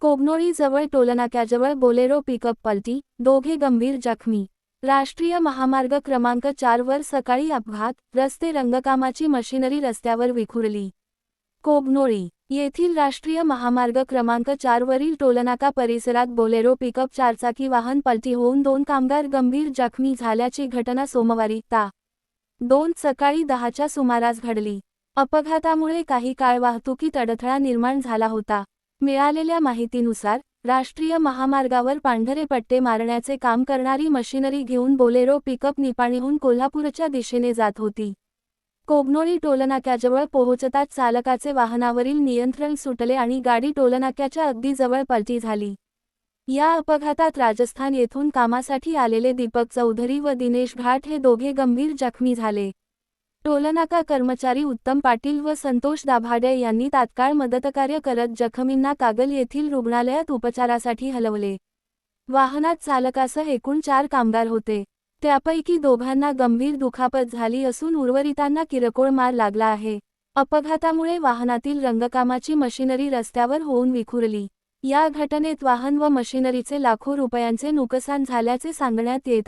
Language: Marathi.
कोगनोळी जवळ टोलनाक्याजवळ बोलेरो पिकअप पलटी, दोघे गंभीर जखमी। राष्ट्रीय महामार्ग क्रमांक 4 वर सकाळी अपघात, रस्ते रंगकामाची मशिनरी रस्त्यावर विखुरली। कोगनोळी येथील राष्ट्रीय महामार्ग क्रमांक 4 वरील टोलनाका परिसरात बोलेरो पिकअप चारचाकी वाहन पलटी होऊन 2 कामगार गंभीर जखमी झाल्याची घटना सोमवारी ता. 2 सकाळी 10च्या सुमारास घडली। अपघातामुळे काही काळ वाहतुकीत अडथळा निर्माण झाला होता। मिळालेल्या माहितीनुसार, राष्ट्रीय महामार्गावर पांढरे पट्टे मारण्याचे काम करणारी मशिनरी घेऊन बोलेरो पिकअप निपाणीहून कोल्हापूरच्या दिशेने जात होती। कोगनोळी टोलनाक्याजवळ पोहोचताच चालकाचे वाहनावरील नियंत्रण सुटले आणि गाडी टोलनाक्याच्या अगदी जवळ पलटी झाली। या अपघातात राजस्थान येथून कामासाठी आलेले दीपक चौधरी व दिनेश घाट हे दोघे गंभीर जखमी झाले। टोलनाका कर्मचारी उत्तम पाटील व संतोष दाभाडे यांनी तात्काळ मदतकार्य करत जखमींना कागल येथील रुग्णालयात उपचारासाठी हलवले। वाहनात चालकासह एकूण 4 कामगार होते। त्यापैकी दोघांना गंभीर दुखापत झाली असून उर्वरितांना किरकोळ मार लागला आहे। अपघातामुळे वाहनातील रंगकामाची मशिनरी रस्त्यावर होऊन विखुरली। या घटनेत वाहन व मशिनरीचे लाखो रुपयांचे नुकसान झाल्याचे सांगण्यात येत आहे।